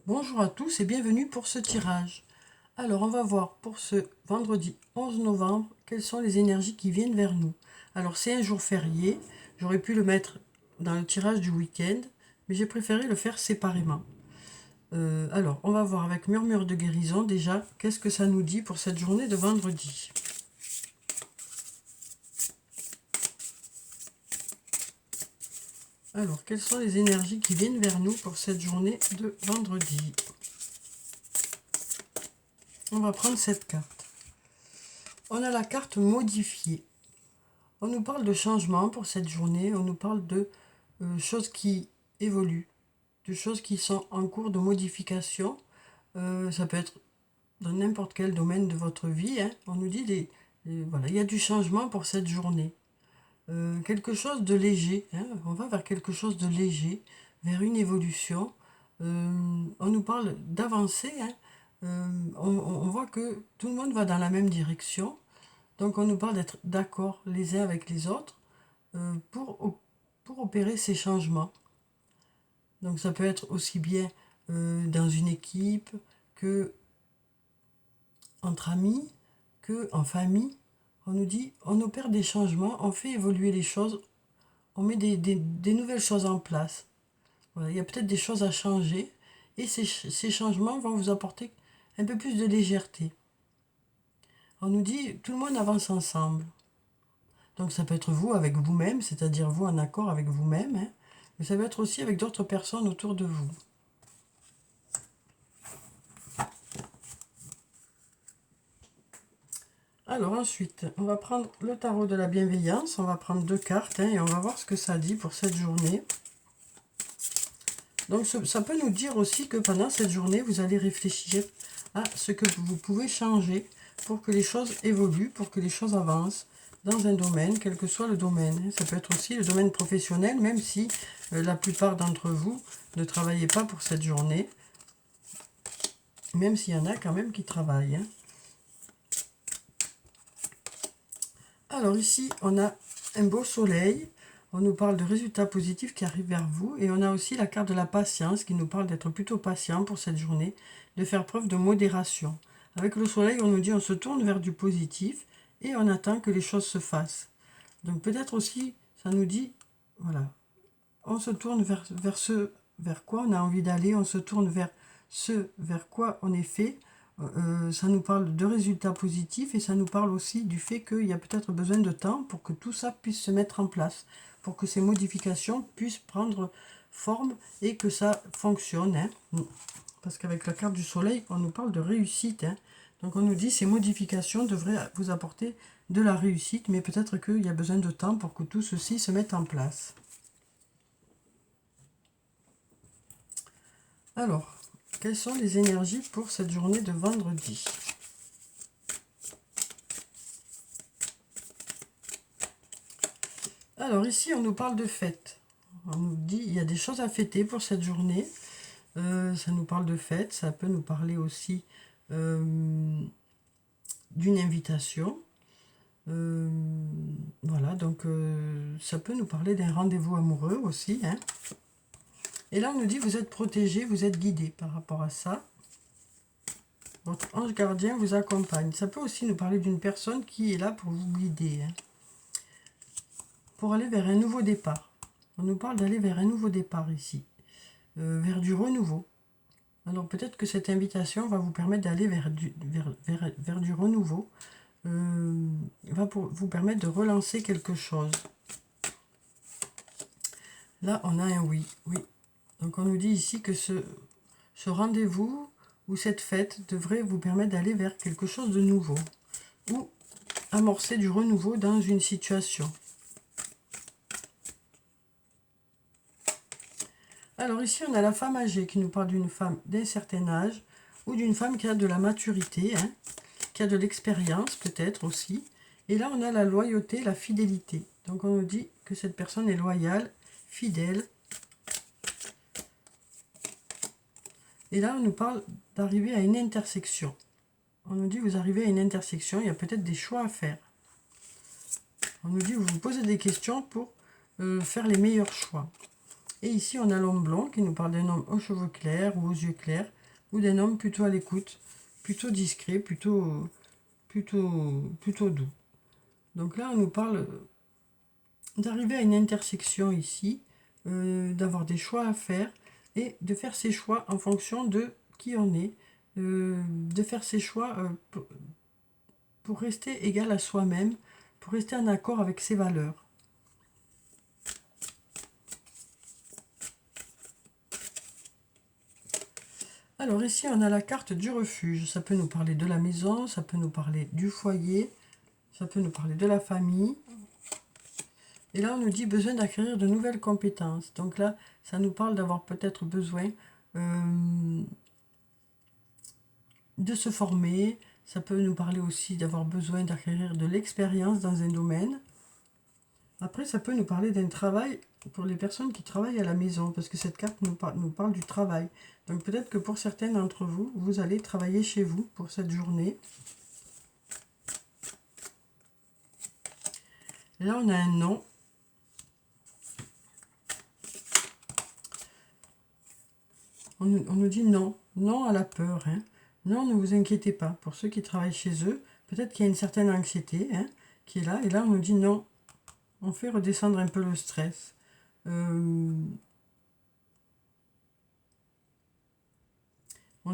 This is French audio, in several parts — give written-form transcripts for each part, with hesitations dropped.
Bonjour à tous et bienvenue pour ce tirage. Alors on va voir pour ce vendredi 11 novembre quelles sont les énergies qui viennent vers nous. Alors c'est un jour férié, j'aurais pu le mettre dans le tirage du week-end, mais j'ai préféré le faire séparément. Alors on va voir avec Murmure de guérison déjà qu'est-ce que ça nous dit pour cette journée de vendredi. Alors quelles sont les énergies qui viennent vers nous pour cette journée de vendredi? On va prendre cette carte. On a la carte modifiée. On nous parle de changement pour cette journée, on nous parle de choses qui évoluent, de choses qui sont en cours de modification. Ça peut être dans n'importe quel domaine de votre vie, hein. On nous dit, voilà, il y a du changement pour cette journée. Quelque chose de léger, hein. On va vers quelque chose de léger, vers une évolution. On nous parle d'avancer, hein. On voit que tout le monde va dans la même direction. Donc on nous parle d'être d'accord les uns avec les autres pour opérer ces changements. Donc ça peut être aussi bien dans une équipe que entre amis, que en famille. On nous dit, on opère des changements, on fait évoluer les choses, on met des nouvelles choses en place. Voilà, il y a peut-être des choses à changer et ces changements vont vous apporter un peu plus de légèreté. On nous dit, tout le monde avance ensemble. Donc ça peut être vous avec vous-même, c'est-à-dire vous en accord avec vous-même, hein, mais ça peut être aussi avec d'autres personnes autour de vous. Alors ensuite, on va prendre le tarot de la bienveillance, on va prendre 2 cartes hein, et on va voir ce que ça dit pour cette journée. Donc ça peut nous dire aussi que pendant cette journée, vous allez réfléchir à ce que vous pouvez changer pour que les choses évoluent, pour que les choses avancent dans un domaine, quel que soit le domaine. Ça peut être aussi le domaine professionnel, même si la plupart d'entre vous ne travaillez pas pour cette journée, même s'il y en a quand même qui travaillent. Hein. Alors ici, on a un beau soleil. On nous parle de résultats positifs qui arrivent vers vous. Et on a aussi la carte de la patience qui nous parle d'être plutôt patient pour cette journée, de faire preuve de modération. Avec le soleil, on nous dit on se tourne vers du positif et on attend que les choses se fassent. Donc peut-être aussi, ça nous dit, voilà, on se tourne vers ce vers quoi on a envie d'aller, on se tourne vers ce vers quoi on est fait. Ça nous parle de résultats positifs et ça nous parle aussi du fait qu'il y a peut-être besoin de temps pour que tout ça puisse se mettre en place, pour que ces modifications puissent prendre forme et que ça fonctionne. Hein. Parce qu'avec la carte du soleil, on nous parle de réussite. Hein. Donc on nous dit ces modifications devraient vous apporter de la réussite, mais peut-être qu'il y a besoin de temps pour que tout ceci se mette en place. Alors, quelles sont les énergies pour cette journée de vendredi? Alors ici, on nous parle de fête. On nous dit il y a des choses à fêter pour cette journée. Ça nous parle de fête. Ça peut nous parler aussi d'une invitation. Voilà, donc ça peut nous parler d'un rendez-vous amoureux aussi. Hein. Et là, on nous dit vous êtes protégé, vous êtes guidé par rapport à ça. Votre ange gardien vous accompagne. Ça peut aussi nous parler d'une personne qui est là pour vous guider. Hein. Pour aller vers un nouveau départ. On nous parle d'aller vers un nouveau départ ici. Vers du renouveau. Alors peut-être que cette invitation va vous permettre d'aller vers du renouveau. Va vous permettre de relancer quelque chose. Là, on a un oui. Oui. Donc on nous dit ici que ce rendez-vous ou cette fête devrait vous permettre d'aller vers quelque chose de nouveau. Ou amorcer du renouveau dans une situation. Alors ici, on a la femme âgée qui nous parle d'une femme d'un certain âge ou d'une femme qui a de la maturité, hein, qui a de l'expérience peut-être aussi. Et là, on a la loyauté, la fidélité. Donc on nous dit que cette personne est loyale, fidèle. Et là, on nous parle d'arriver à une intersection. On nous dit vous arrivez à une intersection, il y a peut-être des choix à faire. On nous dit vous vous posez des questions pour faire les meilleurs choix. Et ici, on a l'homme blond qui nous parle d'un homme aux cheveux clairs ou aux yeux clairs, ou d'un homme plutôt à l'écoute, plutôt discret, plutôt doux. Donc là, on nous parle d'arriver à une intersection ici, d'avoir des choix à faire et de faire ses choix en fonction de qui on est, de faire ses choix pour rester égal à soi-même, pour rester en accord avec ses valeurs. Alors ici, on a la carte du refuge. Ça peut nous parler de la maison, ça peut nous parler du foyer, ça peut nous parler de la famille. Et là, on nous dit besoin d'acquérir de nouvelles compétences. Donc là, ça nous parle d'avoir peut-être besoin de se former. Ça peut nous parler aussi d'avoir besoin d'acquérir de l'expérience dans un domaine. Après, ça peut nous parler d'un travail pour les personnes qui travaillent à la maison, parce que cette carte nous parle du travail. Donc peut-être que pour certains d'entre vous, vous allez travailler chez vous pour cette journée. Et là, on a un non. On nous dit non. Non à la peur. Hein. Non, ne vous inquiétez pas. Pour ceux qui travaillent chez eux, peut-être qu'il y a une certaine anxiété qui est là. Et là, on nous dit non. On fait redescendre un peu le stress. On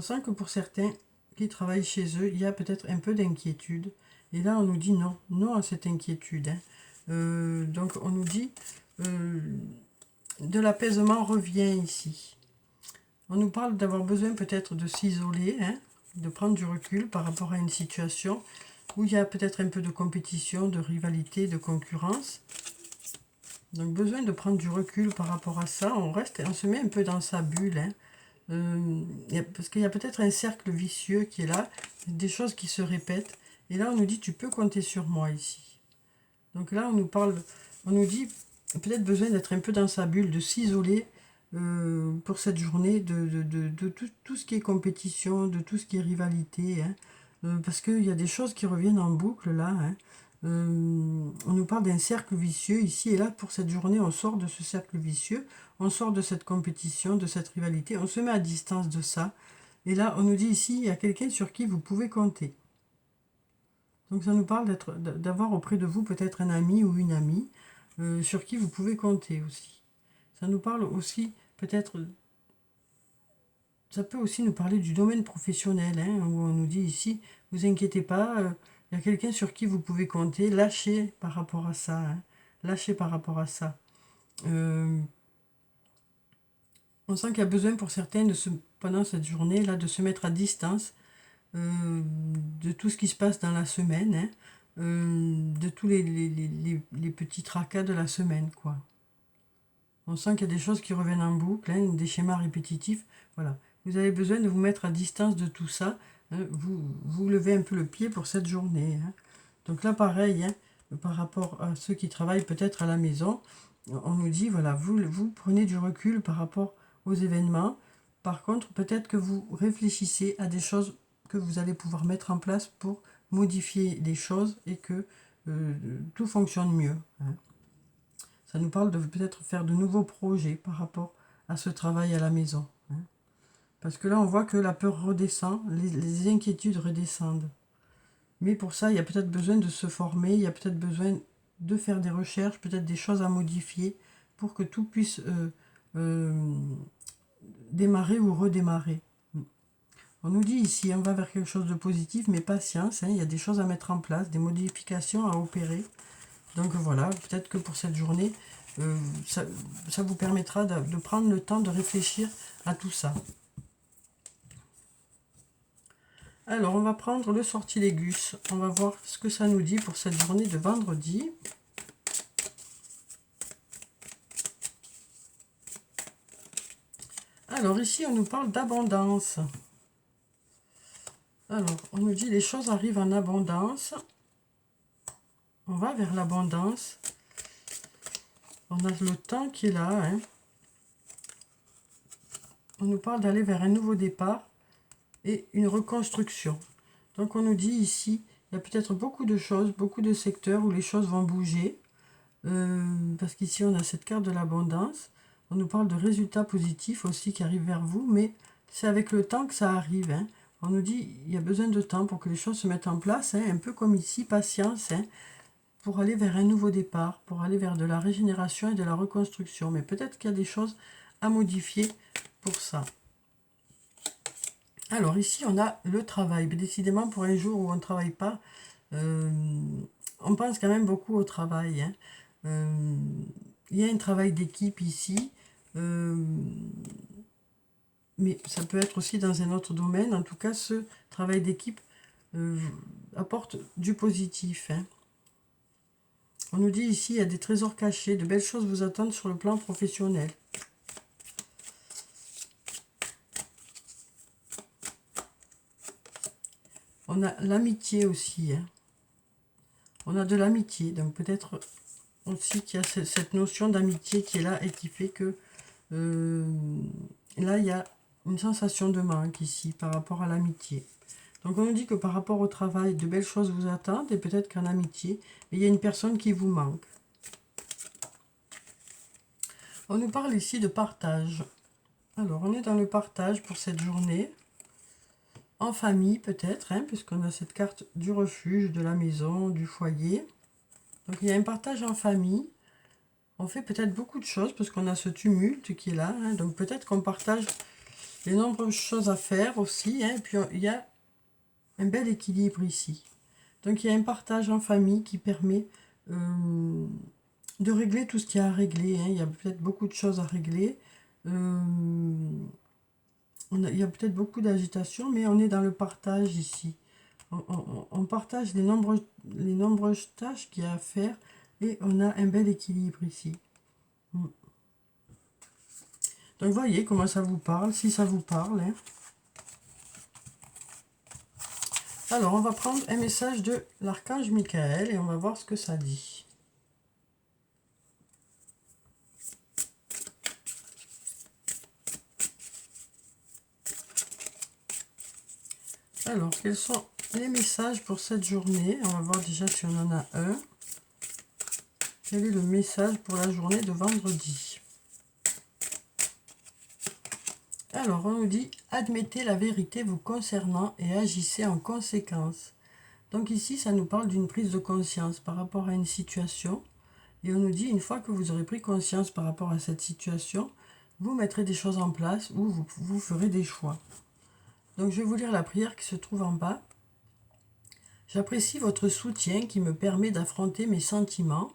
sent que pour certains qui travaillent chez eux, il y a peut-être un peu d'inquiétude. Et là, on nous dit non, non à cette inquiétude. Donc, on nous dit de l'apaisement revient ici. On nous parle d'avoir besoin peut-être de s'isoler, de prendre du recul par rapport à une situation où il y a peut-être un peu de compétition, de rivalité, de concurrence. Donc, besoin de prendre du recul par rapport à ça. On se met un peu dans sa bulle, parce qu'il y a peut-être un cercle vicieux qui est là, des choses qui se répètent. Et là, on nous dit, tu peux compter sur moi ici. Donc là, on nous dit peut-être besoin d'être un peu dans sa bulle, de s'isoler pour cette journée, de tout ce qui est compétition, de tout ce qui est rivalité. Parce qu'il y a des choses qui reviennent en boucle là. On nous parle d'un cercle vicieux ici et là. Pour cette journée, on sort de ce cercle vicieux, on sort de cette compétition, de cette rivalité, on se met à distance de ça. Et là, on nous dit ici, il y a quelqu'un sur qui vous pouvez compter. Donc ça nous parle d'avoir auprès de vous peut-être un ami ou une amie sur qui vous pouvez compter aussi. Ça nous parle aussi peut-être... Ça peut aussi nous parler du domaine professionnel, où on nous dit ici, vous inquiétez pas, il y a quelqu'un sur qui vous pouvez compter, lâchez par rapport à ça. Lâchez par rapport à ça. On sent qu'il y a besoin pour certains, pendant cette journée-là, de se mettre à distance de tout ce qui se passe dans la semaine, de tous les petits tracas de la semaine, quoi. On sent qu'il y a des choses qui reviennent en boucle, des schémas répétitifs. Voilà. Vous avez besoin de vous mettre à distance de tout ça. Vous levez un peu le pied pour cette journée. Donc là, pareil, par rapport à ceux qui travaillent peut-être à la maison, on nous dit, voilà, vous prenez du recul par rapport aux événements. Par contre, peut-être que vous réfléchissez à des choses que vous allez pouvoir mettre en place pour modifier les choses et que tout fonctionne mieux. Ça nous parle de peut-être faire de nouveaux projets par rapport à ce travail à la maison. Parce que là, on voit que la peur redescend, les inquiétudes redescendent. Mais pour ça, il y a peut-être besoin de se former, il y a peut-être besoin de faire des recherches, peut-être des choses à modifier pour que tout puisse démarrer ou redémarrer. On nous dit ici, on va vers quelque chose de positif, mais patience, il y a des choses à mettre en place, des modifications à opérer. Donc voilà, peut-être que pour cette journée, ça vous permettra de prendre le temps de réfléchir à tout ça. Alors, on va prendre le sortilègus. On va voir ce que ça nous dit pour cette journée de vendredi. Alors, ici, on nous parle d'abondance. Alors, on nous dit les choses arrivent en abondance. On va vers l'abondance. On a le temps qui est là. On nous parle d'aller vers un nouveau départ et une reconstruction. Donc on nous dit ici, il y a peut-être beaucoup de choses, beaucoup de secteurs où les choses vont bouger. Parce qu'ici on a cette carte de l'abondance. On nous parle de résultats positifs aussi qui arrivent vers vous, mais c'est avec le temps que ça arrive. Hein. On nous dit il y a besoin de temps pour que les choses se mettent en place, hein, un peu comme ici, patience, hein, pour aller vers un nouveau départ, pour aller vers de la régénération et de la reconstruction. Mais peut-être qu'il y a des choses à modifier pour ça. Alors ici, on a le travail. Mais décidément, pour un jour où on ne travaille pas, on pense quand même beaucoup au travail. Hein. Il y a un travail d'équipe ici. Mais ça peut être aussi dans un autre domaine. En tout cas, ce travail d'équipe apporte du positif. Hein. On nous dit ici, il y a des trésors cachés, de belles choses vous attendent sur le plan professionnel. On a l'amitié aussi. Hein. On a de l'amitié, donc peut-être aussi qu'il y a cette notion d'amitié qui est là et qui fait que là, il y a une sensation de manque ici par rapport à l'amitié. Donc on nous dit que par rapport au travail, de belles choses vous attendent et peut-être qu'en amitié, il y a une personne qui vous manque. On nous parle ici de partage. Alors on est dans le partage pour cette journée. En famille peut-être, hein, puisqu'on a cette carte du refuge, de la maison, du foyer. Donc il y a un partage en famille. On fait peut-être beaucoup de choses parce qu'on a ce tumulte qui est là. Hein, donc peut-être qu'on partage les nombreuses choses à faire aussi. Hein, et puis il y a un bel équilibre ici. Donc il y a un partage en famille qui permet de régler tout ce qu'il y a à régler. Hein. Il y a peut-être beaucoup de choses à régler. Il y a peut-être beaucoup d'agitation, mais on est dans le partage ici. On partage les nombreuses tâches qu'il y a à faire et on a un bel équilibre ici. Donc voyez comment ça vous parle, si ça vous parle. Hein. Alors on va prendre un message de l'archange Michael et on va voir ce que ça dit. Alors, quels sont les messages pour cette journée? On va voir déjà si on en a un. Quel est le message pour la journée de vendredi? Alors, on nous dit « Admettez la vérité vous concernant et agissez en conséquence ». Donc ici, ça nous parle d'une prise de conscience par rapport à une situation. Et on nous dit, une fois que vous aurez pris conscience par rapport à cette situation, vous mettrez des choses en place ou vous ferez des choix. Donc je vais vous lire la prière qui se trouve en bas. J'apprécie votre soutien qui me permet d'affronter mes sentiments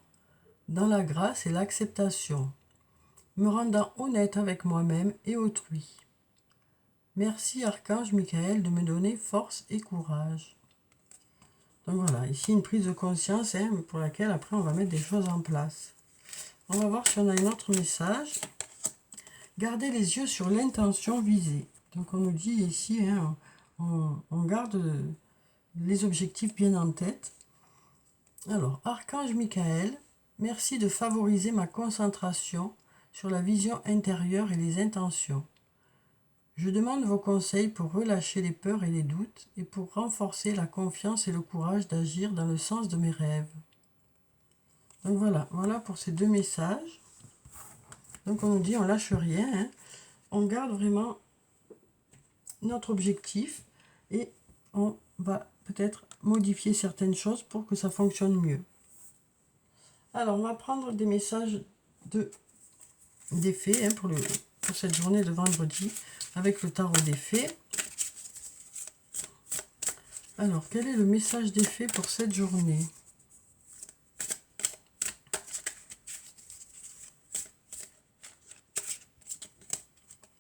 dans la grâce et l'acceptation, me rendant honnête avec moi-même et autrui. Merci Archange Michael de me donner force et courage. Donc voilà, ici une prise de conscience hein, pour laquelle après on va mettre des choses en place. On va voir si on a un autre message. Gardez les yeux sur l'intention visée. Donc on nous dit ici, hein, on garde les objectifs bien en tête. Alors, Archange Michael, merci de favoriser ma concentration sur la vision intérieure et les intentions. Je demande vos conseils pour relâcher les peurs et les doutes et pour renforcer la confiance et le courage d'agir dans le sens de mes rêves. Donc voilà pour ces deux messages. Donc on nous dit on lâche rien, hein. On garde vraiment notre objectif et on va peut-être modifier certaines choses pour que ça fonctionne mieux. Alors on va prendre des messages des fées hein, pour cette journée de vendredi avec le tarot des fées. Alors quel est le message des fées pour cette journée?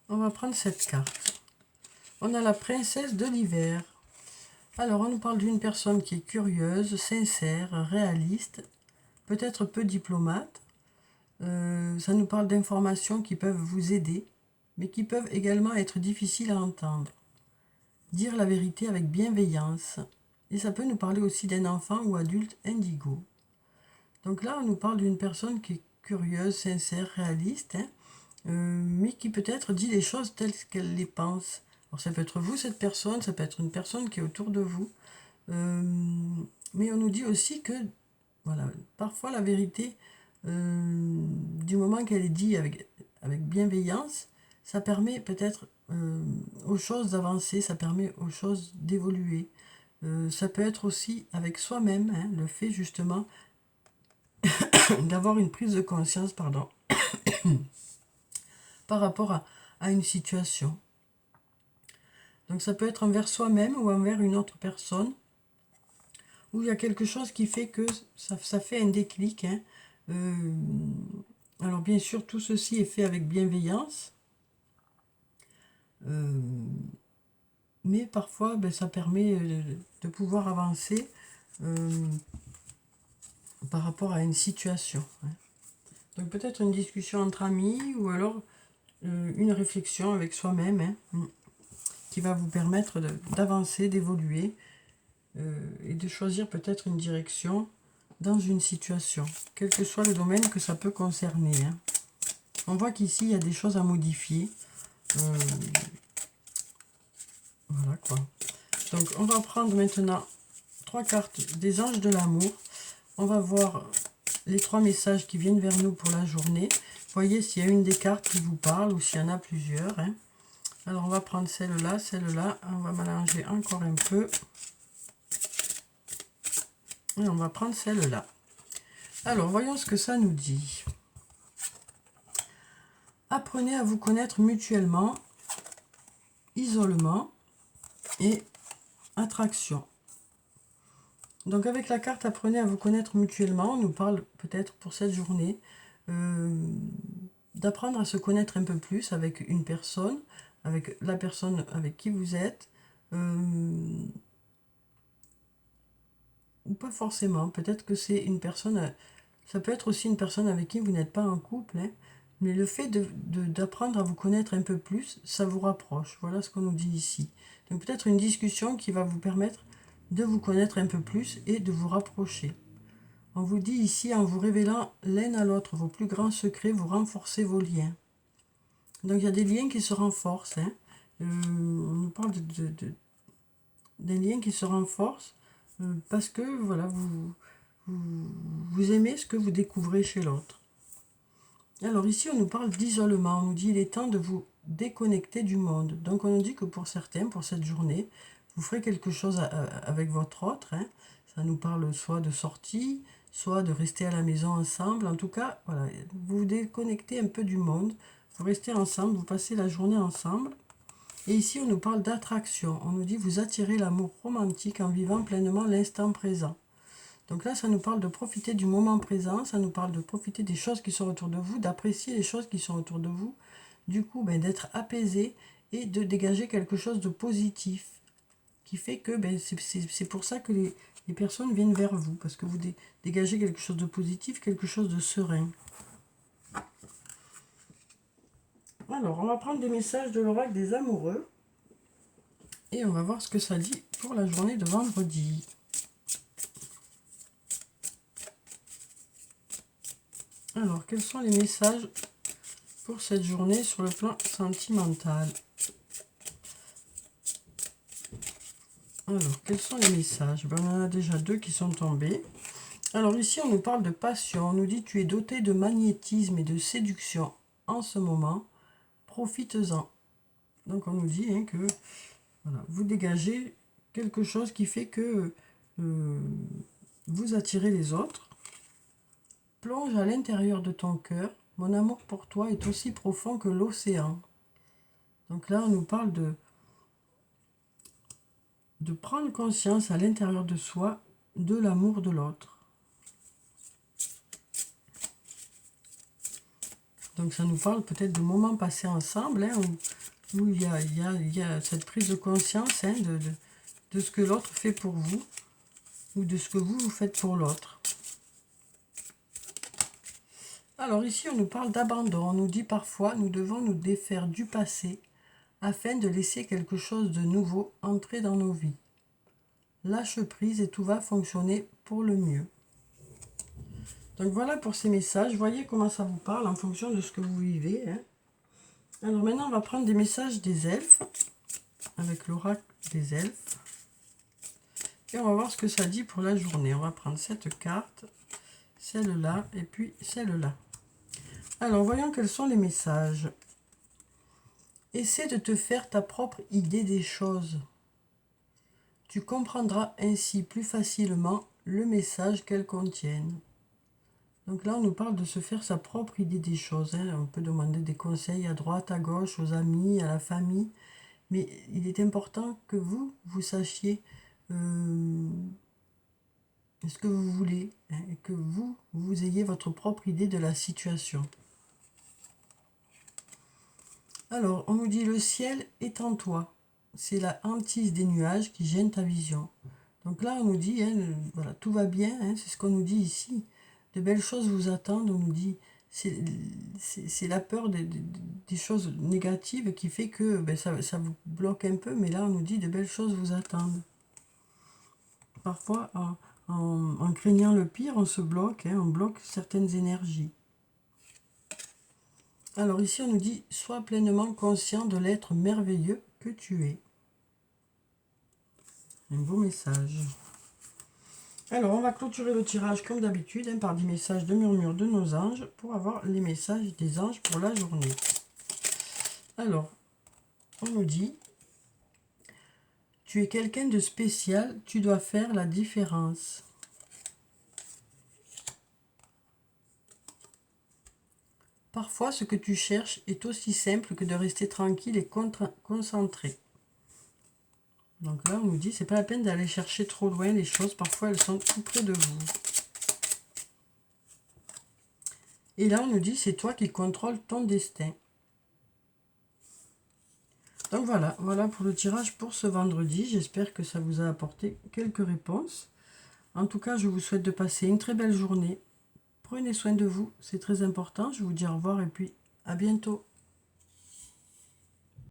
On va prendre cette carte. On a la princesse de l'hiver. Alors, on nous parle d'une personne qui est curieuse, sincère, réaliste, peut-être peu diplomate. Ça nous parle d'informations qui peuvent vous aider, mais qui peuvent également être difficiles à entendre. Dire la vérité avec bienveillance. Et ça peut nous parler aussi d'un enfant ou adulte indigo. Donc là, on nous parle d'une personne qui est curieuse, sincère, réaliste, hein, mais qui peut-être dit les choses telles qu'elle les pense. Alors ça peut être vous, cette personne, ça peut être une personne qui est autour de vous. Mais on nous dit aussi que, voilà, parfois la vérité, du moment qu'elle est dite avec bienveillance, ça permet peut-être aux choses d'avancer, ça permet aux choses d'évoluer. Ça peut être aussi avec soi-même, hein, le fait justement d'avoir une prise de conscience, pardon, par rapport à une situation. Donc ça peut être envers soi-même ou envers une autre personne, où il y a quelque chose qui fait que ça fait un déclic. Hein. Alors bien sûr, tout ceci est fait avec bienveillance, mais parfois ça permet de pouvoir avancer par rapport à une situation. Hein. Donc peut-être une discussion entre amis, ou alors une réflexion avec soi-même, hein, qui va vous permettre d'avancer, d'évoluer, et de choisir peut-être une direction dans une situation, quel que soit le domaine que ça peut concerner. Hein. On voit qu'ici, il y a des choses à modifier. Voilà quoi. Donc, on va prendre maintenant 3 cartes des anges de l'amour. On va voir les 3 messages qui viennent vers nous pour la journée. Voyez s'il y a une des cartes qui vous parle ou s'il y en a plusieurs. Hein. Alors, on va prendre celle-là, celle-là. On va mélanger encore un peu. Et on va prendre celle-là. Alors, voyons ce que ça nous dit. Apprenez à vous connaître mutuellement, isolement et attraction. Donc, avec la carte apprenez à vous connaître mutuellement, on nous parle peut-être pour cette journée d'apprendre à se connaître un peu plus avec une personne, avec la personne avec qui vous êtes, ou pas forcément. Peut-être que c'est une personne, ça peut être aussi une personne avec qui vous n'êtes pas en couple, hein, mais le fait d'apprendre à vous connaître un peu plus, ça vous rapproche. Voilà ce qu'on nous dit ici. Donc peut-être une discussion qui va vous permettre de vous connaître un peu plus et de vous rapprocher. On vous dit ici, en vous révélant l'un à l'autre vos plus grands secrets, vous renforcez vos liens. Donc il y a des liens qui se renforcent. Hein. On nous parle d'un lien qui se renforce parce que voilà, vous aimez ce que vous découvrez chez l'autre. Alors ici, on nous parle d'isolement. On nous dit il est temps de vous déconnecter du monde. Donc on nous dit que pour certains, pour cette journée, vous ferez quelque chose avec votre autre. Hein. Ça nous parle soit de sortie, soit de rester à la maison ensemble. En tout cas, voilà, vous vous déconnectez un peu du monde. Vous restez ensemble, vous passez la journée ensemble. Et ici, on nous parle d'attraction. On nous dit vous attirez l'amour romantique en vivant pleinement l'instant présent. Donc là, ça nous parle de profiter du moment présent, ça nous parle de profiter des choses qui sont autour de vous, d'apprécier les choses qui sont autour de vous, du coup, d'être apaisé et de dégager quelque chose de positif, qui fait que c'est pour ça que les personnes viennent vers vous, parce que vous dégagez quelque chose de positif, quelque chose de serein. Alors, on va prendre des messages de l'oracle des amoureux, et on va voir ce que ça dit pour la journée de vendredi. Alors, quels sont les messages pour cette journée sur le plan sentimental? Alors, quels sont les messages? On en a déjà 2 qui sont tombés. Alors ici, on nous parle de passion. On nous dit, tu es doté de magnétisme et de séduction en ce moment. Profites-en. Donc, on nous dit que voilà, vous dégagez quelque chose qui fait que vous attirez les autres. Plonge à l'intérieur de ton cœur. Mon amour pour toi est aussi profond que l'océan. Donc là, on nous parle de prendre conscience à l'intérieur de soi de l'amour de l'autre. Donc ça nous parle peut-être de moments passés ensemble, hein, où il y a cette prise de conscience, hein, de ce que l'autre fait pour vous, ou de ce que vous faites pour l'autre. Alors ici, on nous parle d'abandon. On nous dit parfois, nous devons nous défaire du passé afin de laisser quelque chose de nouveau entrer dans nos vies. Lâche prise et tout va fonctionner pour le mieux. Donc voilà pour ces messages. Voyez comment ça vous parle en fonction de ce que vous vivez. Hein. Alors maintenant, on va prendre des messages des elfes, avec l'oracle des elfes. Et on va voir ce que ça dit pour la journée. On va prendre cette carte, celle-là et puis celle-là. Alors, voyons quels sont les messages. Essaie de te faire ta propre idée des choses. Tu comprendras ainsi plus facilement le message qu'elles contiennent. Donc là, on nous parle de se faire sa propre idée des choses. Hein. On peut demander des conseils à droite, à gauche, aux amis, à la famille. Mais il est important que vous sachiez ce que vous voulez. Hein, et que vous ayez votre propre idée de la situation. Alors, on nous dit le ciel est en toi. C'est la hantise des nuages qui gêne ta vision. Donc là, on nous dit, hein, voilà, tout va bien, hein, c'est ce qu'on nous dit ici. De belles choses vous attendent, on nous dit, c'est la peur des choses négatives qui fait que ben, ça vous bloque un peu, mais là, on nous dit, de belles choses vous attendent. Parfois, en craignant le pire, on se bloque, hein, on bloque certaines énergies. Alors ici, on nous dit, sois pleinement conscient de l'être merveilleux que tu es. Un beau message. Alors, on va clôturer le tirage comme d'habitude, hein, par des messages de murmure de nos anges, pour avoir les messages des anges pour la journée. Alors, on nous dit, tu es quelqu'un de spécial, tu dois faire la différence. Parfois, ce que tu cherches est aussi simple que de rester tranquille et concentré. Donc là, on nous dit, c'est pas la peine d'aller chercher trop loin les choses. Parfois, elles sont tout près de vous. Et là, on nous dit, c'est toi qui contrôles ton destin. Donc voilà, voilà pour le tirage pour ce vendredi. J'espère que ça vous a apporté quelques réponses. En tout cas, je vous souhaite de passer une très belle journée. Prenez soin de vous, c'est très important. Je vous dis au revoir et puis à bientôt.